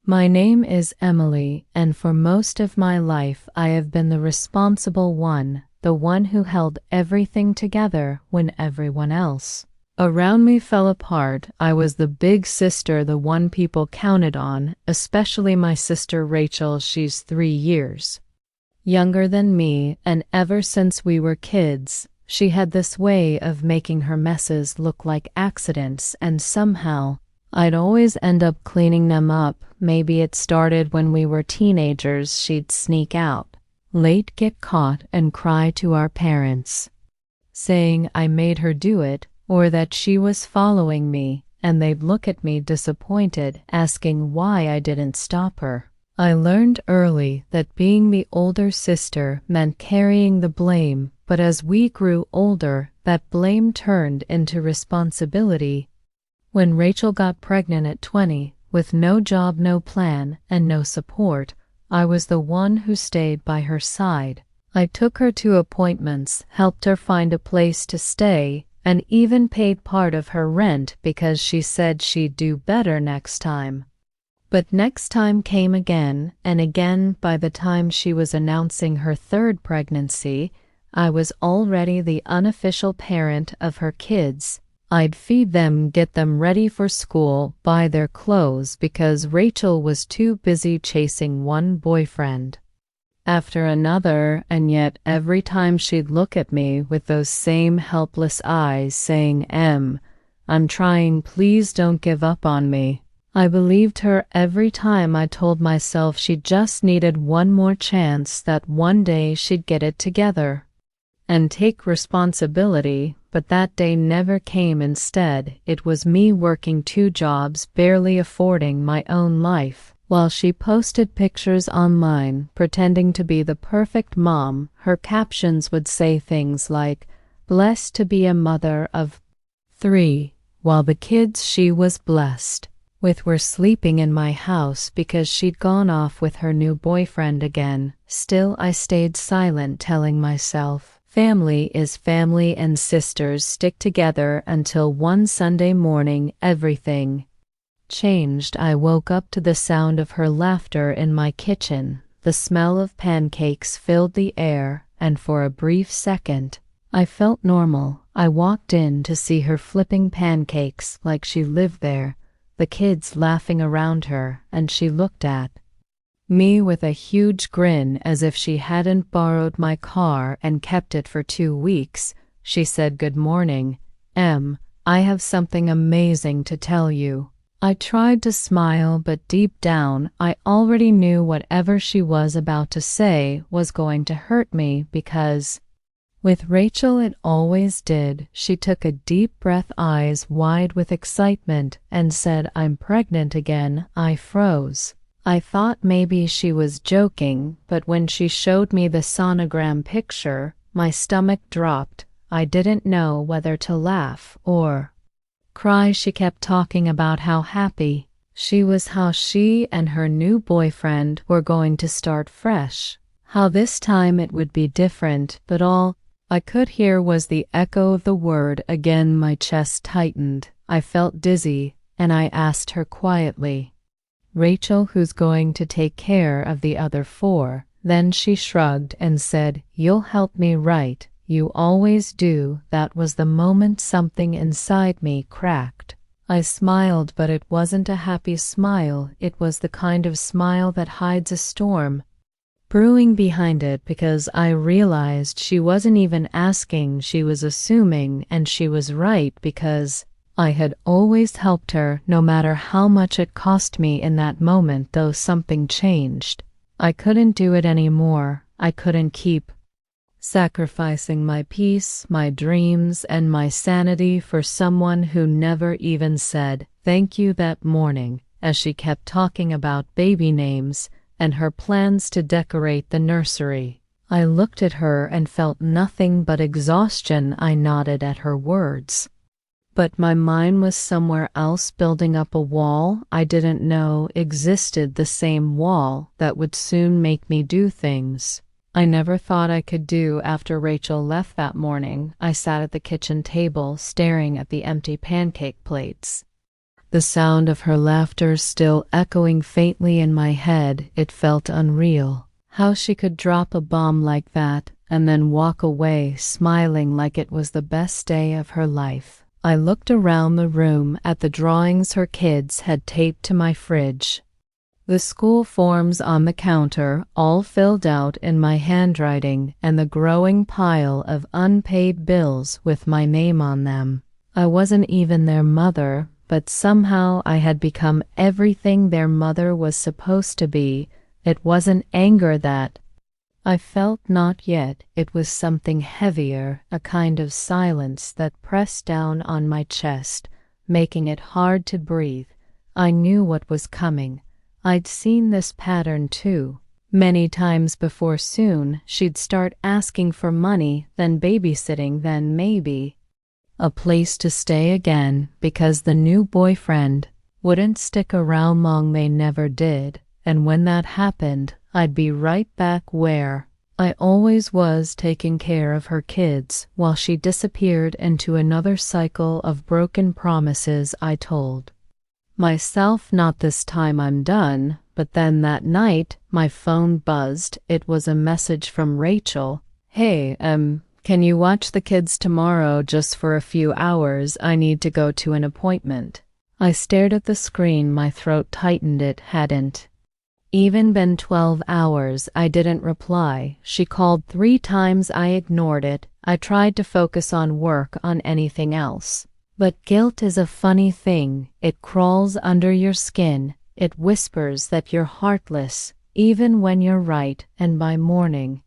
My name is Emily, and for most of my life I have been the responsible one, the one who held everything together when everyone else around me fell apart. I was the big sister, the one people counted on, especially my sister Rachel. She's 3 years younger than me, and ever since we were kids, she had this way of making her messes look like accidents, and somehow I'd always end up cleaning them up. Maybe it started when we were teenagers. She'd sneak out late, get caught, and cry to our parents, saying I made her do it, or that she was following me, and they'd look at me disappointed, asking why I didn't stop her. I learned early that being the older sister meant carrying the blame, but as we grew older, that blame turned into responsibility. When Rachel got pregnant at 20, with no job, no plan, and no support, I was the one who stayed by her side. I took her to appointments, helped her find a place to stay, and even paid part of her rent because she said she'd do better next time. But next time came again and again. By the time she was announcing her 3rd pregnancy, I was already the unofficial parent of her kids. I'd feed them, get them ready for school, buy their clothes, because Rachel was too busy chasing one boyfriend after another, and yet every time she'd look at me with those same helpless eyes saying, I'm trying, please don't give up on me. I believed her every time. I told myself she just needed one more chance, that one day she'd get it together and take responsibility, but that day never came. Instead, it was me working 2 jobs, barely affording my own life. While she posted pictures online, pretending to be the perfect mom, her captions would say things like, "Blessed to be a mother of 3, while the kids she was blessed with were sleeping in my house because she'd gone off with her new boyfriend again. Still, I stayed silent, telling myself, family is family and sisters stick together, until one Sunday morning everything changed. I woke up to the sound of her laughter in my kitchen. The smell of pancakes filled the air, and for a brief second, I felt normal. I walked in to see her flipping pancakes like she lived there, the kids laughing around her, and she looked at me with a huge grin as if she hadn't borrowed my car and kept it for 2 weeks. She said, "Good morning, Em. I have something amazing to tell you." I tried to smile, but deep down, I already knew whatever she was about to say was going to hurt me, because with Rachel it always did. She took a deep breath, eyes wide with excitement, and said, "I'm pregnant again." I froze. I thought maybe she was joking, but when she showed me the sonogram picture, my stomach dropped. I didn't know whether to laugh or cry. She kept talking about how happy she was, how she and her new boyfriend were going to start fresh, how this time it would be different, but all I could hear was the echo of the word again. My chest tightened. I felt dizzy, and I asked her quietly, "Rachel, who's going to take care of the other 4? Then she shrugged and said, "You'll help me, right? You always do." That was the moment something inside me cracked. I smiled, but it wasn't a happy smile. It was the kind of smile that hides a storm brewing behind it, because I realized she wasn't even asking, she was assuming, and she was right, because I had always helped her, no matter how much it cost me in that moment. Though something changed. I couldn't do it anymore. I couldn't keep sacrificing my peace, my dreams, and my sanity for someone who never even said thank you that morning. As she kept talking about baby names and her plans to decorate the nursery, I looked at her and felt nothing but exhaustion. I nodded at her words, but my mind was somewhere else, building up a wall I didn't know existed, the same wall that would soon make me do things I never thought I could do. After Rachel left that morning, I sat at the kitchen table staring at the empty pancake plates. The sound of her laughter still echoing faintly in my head, it felt unreal. How she could drop a bomb like that and then walk away smiling like it was the best day of her life. I looked around the room at the drawings her kids had taped to my fridge. The school forms on the counter, all filled out in my handwriting, and the growing pile of unpaid bills with my name on them. I wasn't even their mother, but somehow I had become everything their mother was supposed to be. It wasn't anger that I felt, not yet. It was something heavier, a kind of silence that pressed down on my chest, making it hard to breathe. I knew what was coming. I'd seen this pattern too. Many times before. Soon she'd start asking for money, then babysitting, then maybe a place to stay again, because the new boyfriend wouldn't stick around long. They never did. And when that happened, I'd be right back where I always was, taking care of her kids, while she disappeared into another cycle of broken promises. I told myself, not this time, I'm done. But then that night, my phone buzzed. It was a message from Rachel. Hey, can you watch the kids tomorrow just for a few hours? I need to go to an appointment. I stared at the screen, my throat tightened. It hadn't even been 12 hours. I didn't reply. She called 3 times. I ignored it. I tried to focus on work, on anything else. But guilt is a funny thing. It crawls under your skin. It whispers that you're heartless, even when you're right. And by morning,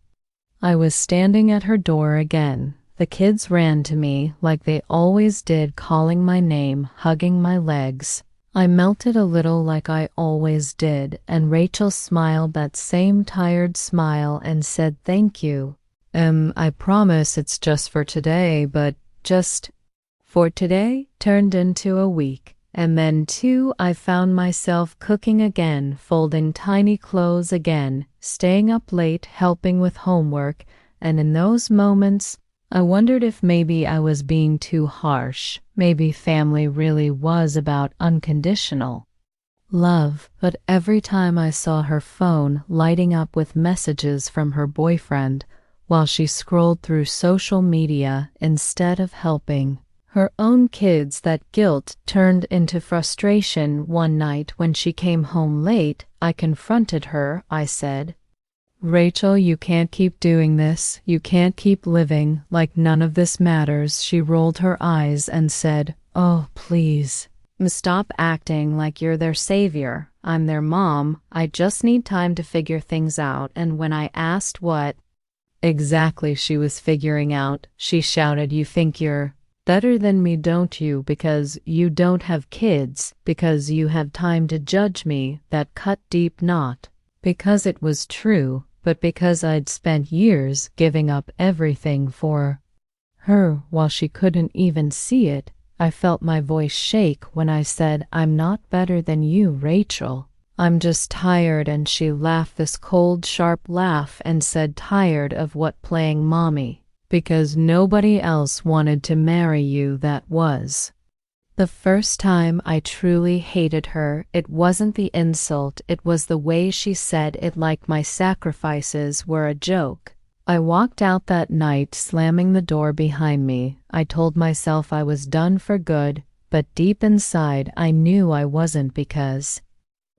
I was standing at her door again. The kids ran to me like they always did, calling my name, hugging my legs. I melted a little, like I always did, and Rachel smiled, that same tired smile, and said, "Thank you. I promise it's just for today," but just for today turned into a week. And then too, I found myself cooking again, folding tiny clothes again, staying up late, helping with homework, and in those moments, I wondered if maybe I was being too harsh. Maybe family really was about unconditional love. But every time I saw her phone lighting up with messages from her boyfriend while she scrolled through social media instead of helping her own kids, that guilt turned into frustration. One night when she came home late, I confronted her. I said, "Rachel, you can't keep doing this. You can't keep living like none of this matters." She rolled her eyes and said, "Oh, please, stop acting like you're their savior. I'm their mom. I just need time to figure things out." And when I asked what exactly she was figuring out, she shouted, "You think you're better than me, don't you? Because you don't have kids, because you have time to judge me." That cut deep, not because it was true, but because I'd spent years giving up everything for her while she couldn't even see it. I felt my voice shake when I said, "I'm not better than you, Rachel. I'm just tired." And she laughed, this cold, sharp laugh, and said, "Tired of what? Playing mommy? Because nobody else wanted to marry you." That was the first time I truly hated her. It wasn't the insult, it was the way she said it, like my sacrifices were a joke. I walked out that night, slamming the door behind me. I told myself I was done for good, but deep inside I knew I wasn't, because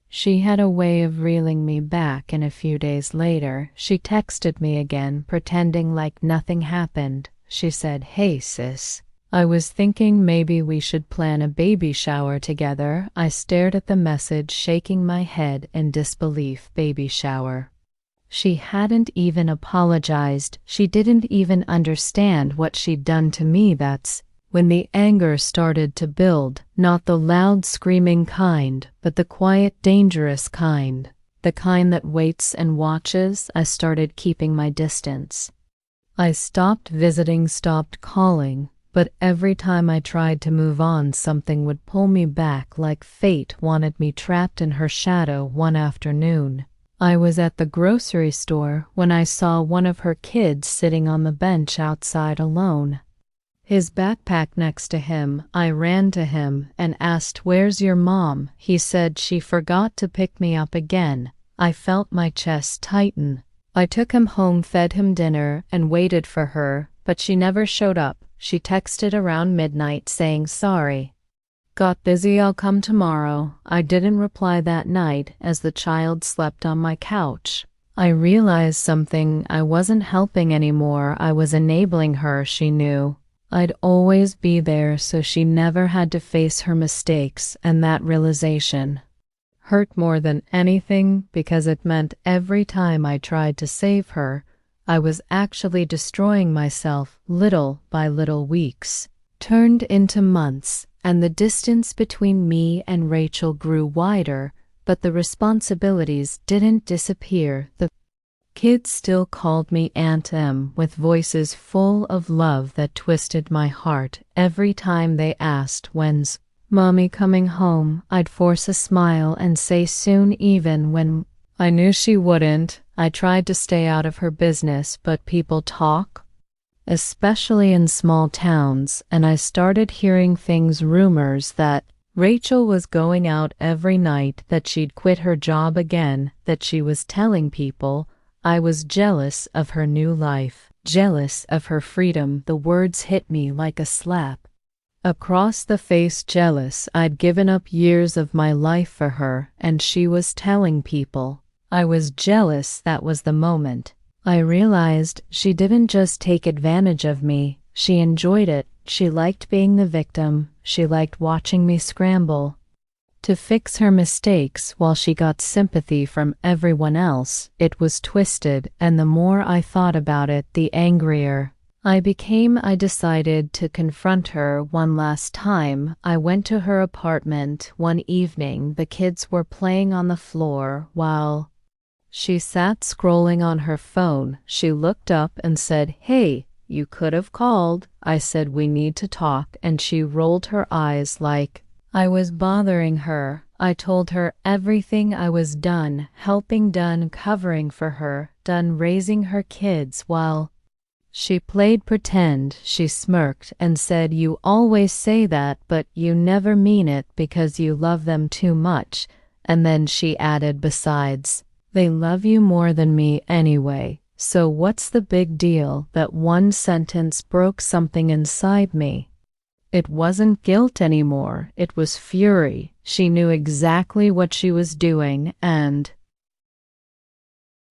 she had a way of reeling me back. And a few days later, she texted me again, pretending like nothing happened. She said, "Hey sis, I was thinking maybe we should plan a baby shower together." I stared at the message, shaking my head in disbelief. Baby shower? She hadn't even apologized. She didn't even understand what she'd done to me. That's when the anger started to build, not the loud screaming kind, but the quiet, dangerous kind, the kind that waits and watches. I started keeping my distance. I stopped visiting, stopped calling. But every time I tried to move on, something would pull me back, like fate wanted me trapped in her shadow. One afternoon, I was at the grocery store when I saw one of her kids sitting on the bench outside alone. his backpack next to him. I ran to him and asked, "Where's your mom?" He said she forgot to pick me up again. I felt my chest tighten. I took him home, fed him dinner, and waited for her, but she never showed up. She texted around midnight saying sorry. Got busy, I'll come tomorrow. I didn't reply that night as the child slept on my couch. I realized something. I wasn't helping anymore. I was enabling her. She knew I'd always be there, so she never had to face her mistakes, and that realization hurt more than anything because it meant every time I tried to save her, I was actually destroying myself. Little by little, weeks turned into months, and the distance between me and Rachel grew wider, but the responsibilities didn't disappear. The kids still called me Aunt Em with voices full of love that twisted my heart. Every time they asked, "When's Mommy coming home?" I'd force a smile and say soon, even when I knew she wouldn't. I tried to stay out of her business, but people talk, especially in small towns, and I started hearing things, rumors that Rachel was going out every night, that she'd quit her job again, that she was telling people. I was jealous of her new life, jealous of her freedom. The words hit me like a slap across the face. Jealous. I'd given up years of my life for her, and she was telling people. I was jealous. That was the moment I realized she didn't just take advantage of me, she enjoyed it. She liked being the victim. She liked watching me scramble to fix her mistakes while she got sympathy from everyone else. It was twisted, and the more I thought about it, the angrier I became. I decided to confront her one last time. I went to her apartment one evening. The kids were playing on the floor while she sat scrolling on her phone. She looked up and said, "Hey, you could have called." I said, "We need to talk," and she rolled her eyes like I was bothering her. I told her everything. I was done helping, done covering for her, done raising her kids while she played pretend. She smirked and said, "You always say that, but you never mean it because you love them too much." And then she added, "Besides, they love you more than me anyway, so what's the big deal?" That one sentence broke something inside me. It wasn't guilt anymore, it was fury. She knew exactly what she was doing, and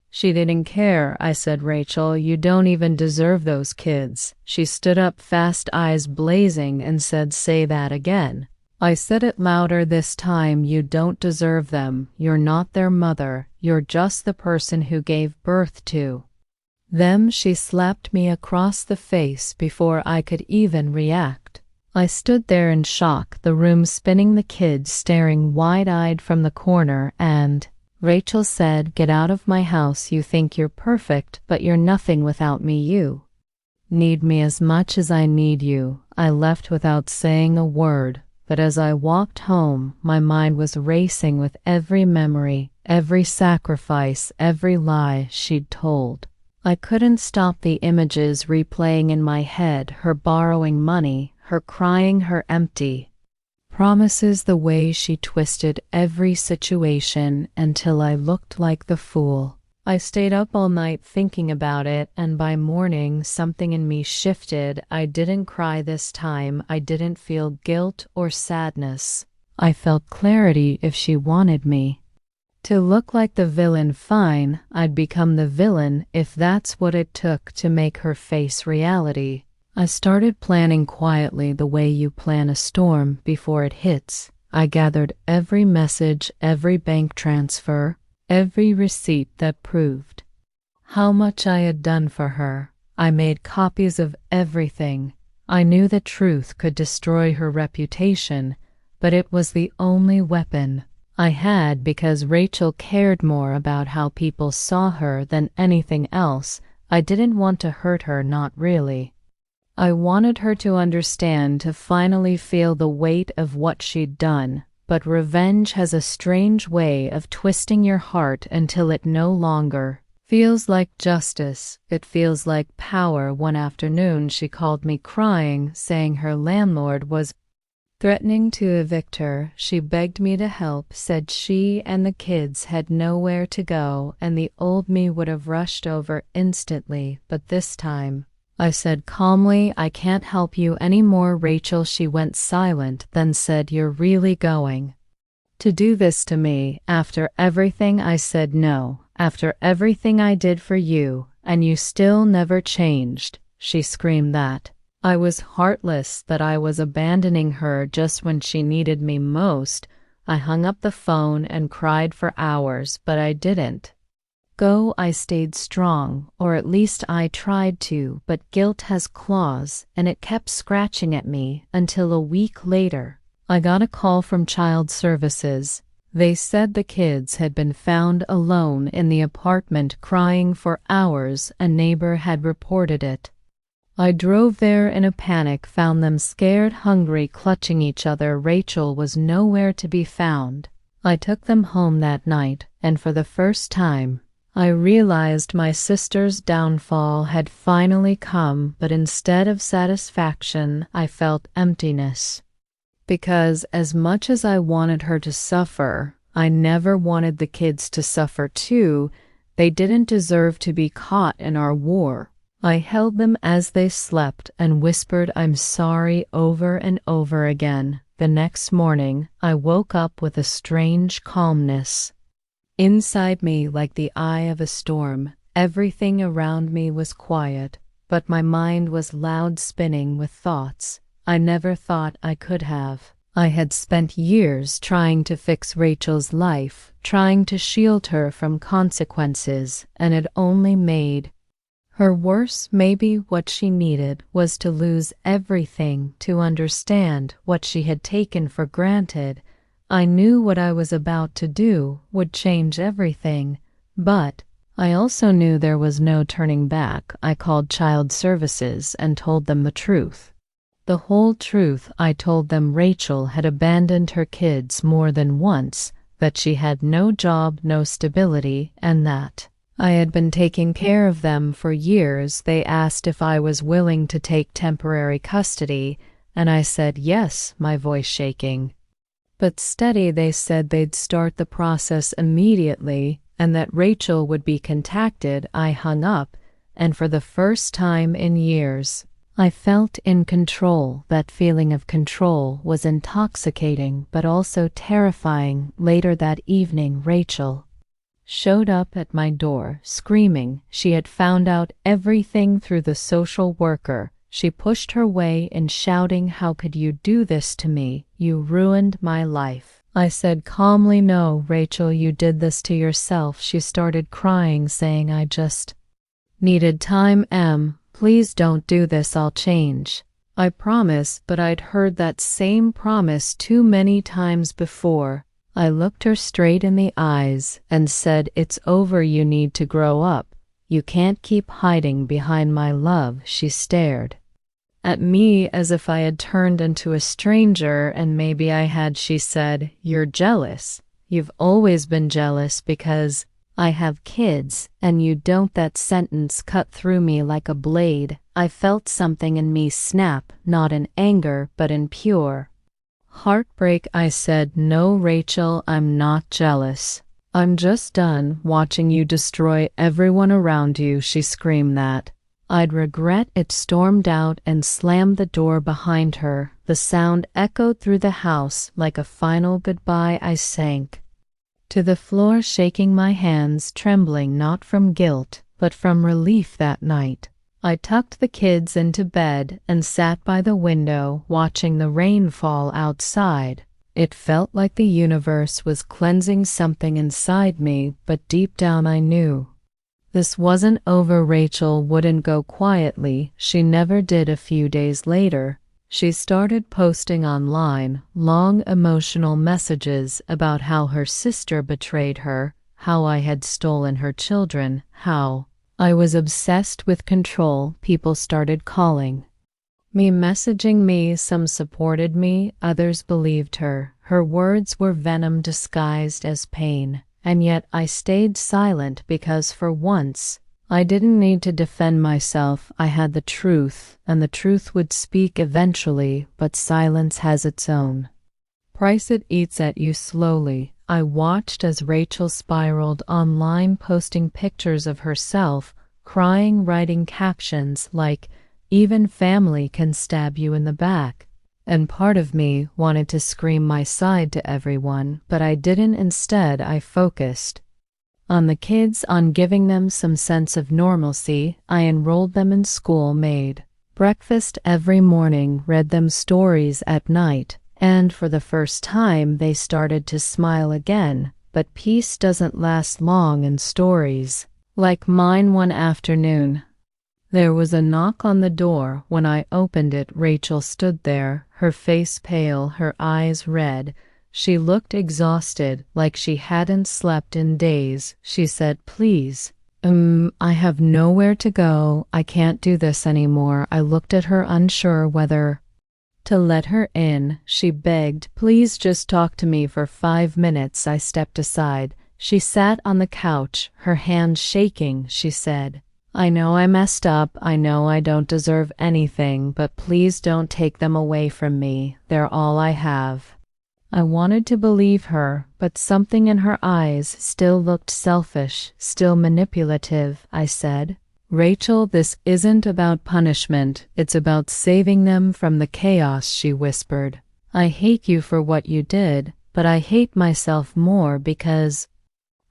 she didn't care. I said, "Rachel, you don't even deserve those kids." She stood up fast, eyes blazing, and said, "Say that again." I said it louder this time. "You don't deserve them. You're not their mother. You're just the person who gave birth to them." She slapped me across the face before I could even react. I stood there in shock, the room spinning, the kids staring wide-eyed from the corner, and Rachel said, "Get out of my house. You think you're perfect, but you're nothing without me. You need me as much as I need you." I left without saying a word, but as I walked home, my mind was racing with every memory, every sacrifice, every lie she'd told. I couldn't stop the images replaying in my head, her borrowing money, her crying, her empty promises, the way she twisted every situation until I looked like the fool. I stayed up all night thinking about it, and by morning something in me shifted. I didn't cry this time. I didn't feel guilt or sadness. I felt clarity. If she wanted me to look like the villain, fine, I'd become the villain if that's what it took to make her face reality. I started planning quietly, the way you plan a storm before it hits. I gathered every message, every bank transfer, every receipt that proved how much I had done for her. I made copies of everything. I knew the truth could destroy her reputation, but it was the only weapon I had, because Rachel cared more about how people saw her than anything else. I didn't want to hurt her, not really. I wanted her to understand, to finally feel the weight of what she'd done. But revenge has a strange way of twisting your heart until it no longer Feels like justice. It feels like power. One afternoon, she called me crying, saying her landlord was threatening to evict her. She begged me to help, said she and the kids had nowhere to go, and the old me would have rushed over instantly. But this time, I said calmly, I can't help you anymore, Rachel. She went silent, then said, You're really going to do this to me? After everything I said no, after everything I did for you, and you still never changed. She screamed that I was heartless, that I was abandoning her just when she needed me most. I hung up the phone and cried for hours, but I didn't go. I stayed strong, or at least I tried to, but guilt has claws, and it kept scratching at me until a week later, I got a call from Child Services. They said the kids had been found alone in the apartment crying for hours. A neighbor had reported it. I drove there in a panic, found them scared, hungry, clutching each other. Rachel was nowhere to be found. I took them home that night, and for the first time, I realized my sister's downfall had finally come, but instead of satisfaction, I felt emptiness. Because as much as I wanted her to suffer, I never wanted the kids to suffer too. They didn't deserve to be caught in our war. I held them as they slept and whispered, I'm sorry, over and over again. The next morning, I woke up with a strange calmness inside me, like the eye of a storm. Everything around me was quiet, but my mind was loud, spinning with thoughts I never thought I could have. I had spent years trying to fix Rachel's life, trying to shield her from consequences, and it only made her worse. Maybe what she needed was to lose everything to understand what she had taken for granted. I knew what I was about to do would change everything, but I also knew there was no turning back. I called Child Services and told them the truth. The whole truth. I told them Rachel had abandoned her kids more than once, that she had no job, no stability, and that I had been taking care of them for years. They asked if I was willing to take temporary custody, and I said yes, my voice shaking but steady. They said they'd start the process immediately and that Rachel would be contacted. I hung up, and for the first time in years, I felt in control. That feeling of control was intoxicating but also terrifying. Later that evening, Rachel showed up at my door, screaming. She had found out everything through the social worker. She pushed her way in, shouting, How could you do this to me? You ruined my life. I said calmly, No, Rachel, you did this to yourself. She started crying, saying, I just needed time. Please don't do this, I'll change. I promise. But I'd heard that same promise too many times before. I looked her straight in the eyes and said, It's over, you need to grow up. You can't keep hiding behind my love. She stared at me as if I had turned into a stranger, and maybe I had. She said, You're jealous. You've always been jealous because I have kids, and you don't. That sentence cut through me like a blade. I felt something in me snap, not in anger, but in pure heartbreak. I said, No, Rachel, I'm not jealous. I'm just done watching you destroy everyone around you. She screamed that I'd regret it, stormed out, and slammed the door behind her. The sound echoed through the house like a final goodbye. I sank to the floor, shaking my hands, trembling not from guilt, but from relief. That night, I tucked the kids into bed and sat by the window, watching the rain fall outside. It felt like the universe was cleansing something inside me, but deep down I knew this wasn't over. Rachel wouldn't go quietly. She never did. A few days later, she started posting online long emotional messages about how her sister betrayed her, how I had stolen her children, how I was obsessed with control. People started calling me, messaging me. Some supported me, others believed her. Her words were venom disguised as pain. and yet I stayed silent because for once, I didn't need to defend myself. I had the truth, and the truth would speak eventually, but silence has its own price. It eats at you slowly. I watched as Rachel spiraled online, posting pictures of herself, crying, writing captions like, "Even family can stab you in the back." And part of me wanted to scream my side to everyone, but I didn't. Instead, I focused on the kids, on giving them some sense of normalcy. I enrolled them in school, made breakfast every morning, read them stories at night, and for the first time they started to smile again. But peace doesn't last long in stories like mine. One afternoon, there was a knock on the door. When I opened it, Rachel stood there, her face pale, her eyes red. She looked exhausted, like she hadn't slept in days. She said, "Please, I have nowhere to go. I can't do this anymore." I looked at her, unsure whether to let her in. She begged, "Please just talk to me for 5 minutes." I stepped aside. She sat on the couch, her hands shaking. She said, "I know I messed up. I know I don't deserve anything, but please don't take them away from me. They're all I have." I wanted to believe her, but something in her eyes still looked selfish, still manipulative. I said, "Rachel, this isn't about punishment. It's about saving them from the chaos." She whispered, "I hate you for what you did, but I hate myself more because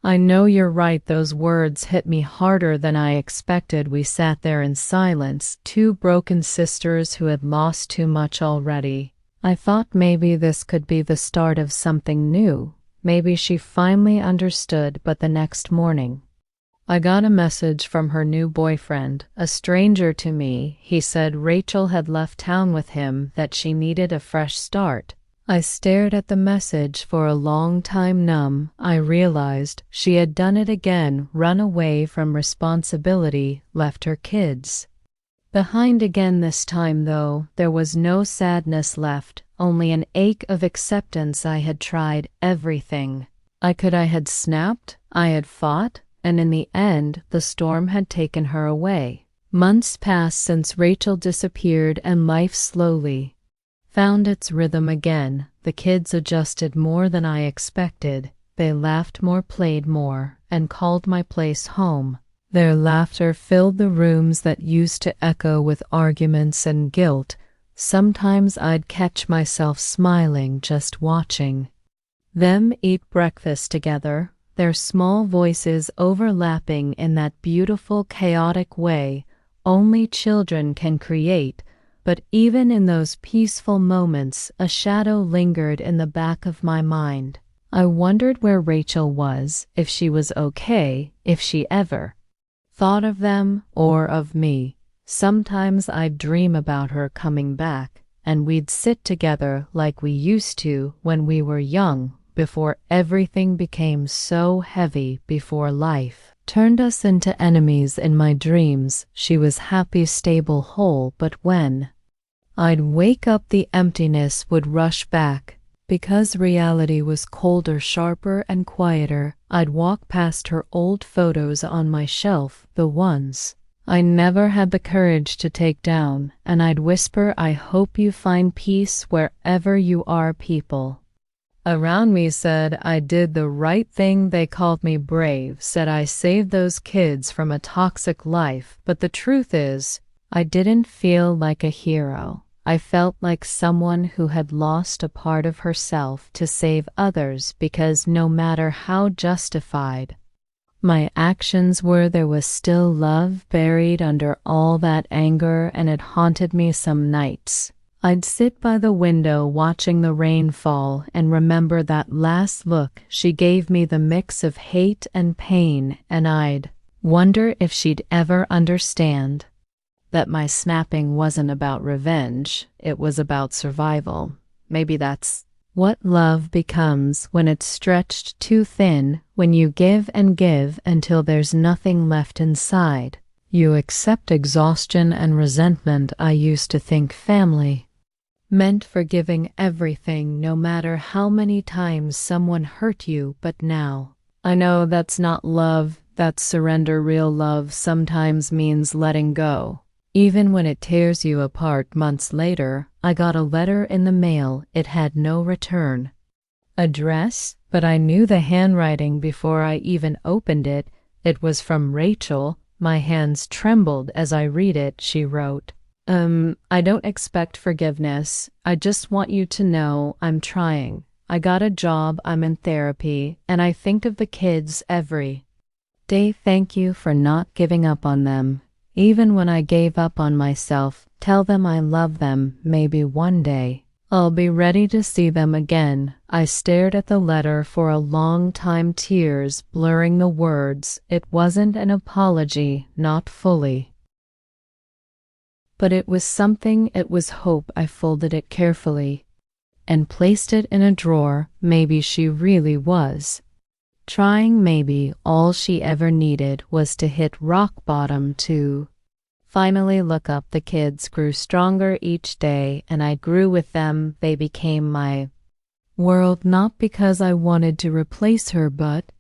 I know you're right." Those words hit me harder than I expected. We sat there in silence, two broken sisters who had lost too much already. I thought maybe this could be the start of something new. Maybe she finally understood. But the next morning, I got a message from her new boyfriend, a stranger to me. He said Rachel had left town with him, that she needed a fresh start. I stared at the message for a long time, numb. I realized she had done it again, run away from responsibility, left her kids behind again. This time, though, there was no sadness left, only an ache of acceptance. I had tried everything I had snapped, I had fought, and in the end, the storm had taken her away. Months passed since Rachel disappeared, and life slowly found its rhythm again. The kids adjusted more than I expected. They laughed more, played more, and called my place home. Their laughter filled the rooms that used to echo with arguments and guilt. Sometimes I'd catch myself smiling just watching them eat breakfast together, their small voices overlapping in that beautiful, chaotic way only children can create. But even in those peaceful moments, a shadow lingered in the back of my mind. I wondered where Rachel was, if she was okay, if she ever thought of them or of me. Sometimes I'd dream about her coming back, and we'd sit together like we used to when we were young, before everything became so heavy, before life turned us into enemies. In my dreams, she was happy, stable, whole, but when I'd wake up, the emptiness would rush back. Because reality was colder, sharper, and quieter, I'd walk past her old photos on my shelf, the ones I never had the courage to take down, and I'd whisper, "I hope you find peace wherever you are." People around me said I did the right thing. They called me brave, said I saved those kids from a toxic life. But the truth is, I didn't feel like a hero. I felt like someone who had lost a part of herself to save others, because no matter how justified my actions were, there was still love buried under all that anger, and it haunted me some nights. I'd sit by the window watching the rain fall and remember that last look she gave me, the mix of hate and pain, and I'd wonder if she'd ever understand that my snapping wasn't about revenge, it was about survival. Maybe that's what love becomes when it's stretched too thin, when you give and give until there's nothing left inside. You accept exhaustion and resentment. I used to think family meant forgiving everything, no matter how many times someone hurt you, but now I know that's not love, that's surrender. Real love sometimes means letting go. Even when it tears you apart. Months later, I got a letter in the mail. It had no return address, but I knew the handwriting before I even opened it. It was from Rachel. My hands trembled as I read it. She wrote, I don't expect forgiveness. I just want you to know I'm trying. I got a job, I'm in therapy, and I think of the kids every day. Thank you for not giving up on them. Even when I gave up on myself, tell them I love them. Maybe one day I'll be ready to see them again. I stared at the letter for a long time, tears blurring the words. It wasn't an apology, not fully. But it was something, it was hope. I folded it carefully and placed it in a drawer. Maybe she really was trying. Maybe all she ever needed was to hit rock bottom to finally look up. The kids grew stronger each day, and I grew with them. They became my world, not because I wanted to replace her, but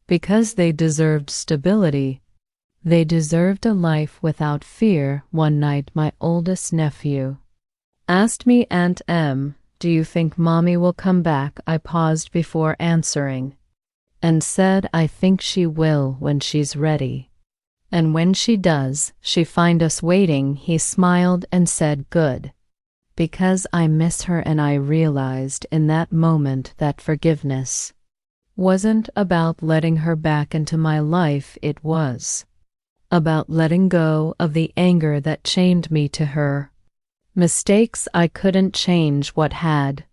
because they deserved stability. They deserved a life without fear. One night, my oldest nephew asked me, Aunt Em, do you think Mommy will come back? I paused before answering and said, I think she will when she's ready. And when she does, she find us waiting. He smiled and said, good, because I miss her. And I realized in that moment that forgiveness wasn't about letting her back into my life. It was about letting go of the anger that chained me to her. Mistakes I couldn't change what had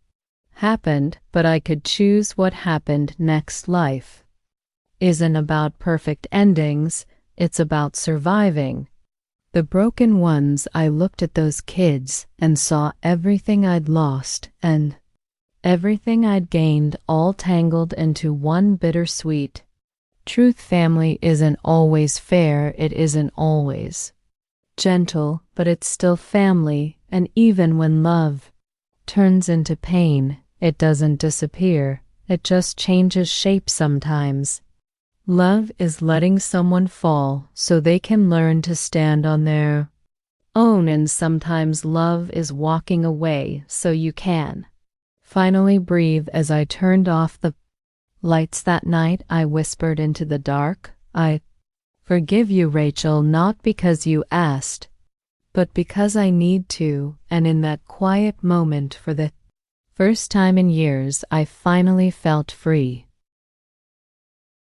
happened, but I could choose what happened next. Life isn't about perfect endings, it's about surviving the broken ones. I looked at those kids and saw everything I'd lost and everything I'd gained, all tangled into one bittersweet truth. Family isn't always fair, it isn't always gentle, but it's still family. And even when love turns into pain, it doesn't disappear, it just changes shape. Sometimes love is letting someone fall so they can learn to stand on their own, and sometimes love is walking away so you can finally breathe. As I turned off the lights that night, I whispered into the dark, I forgive you, Rachel, not because you asked, but because I need to. And in that quiet moment, for the first time in years, I finally felt free.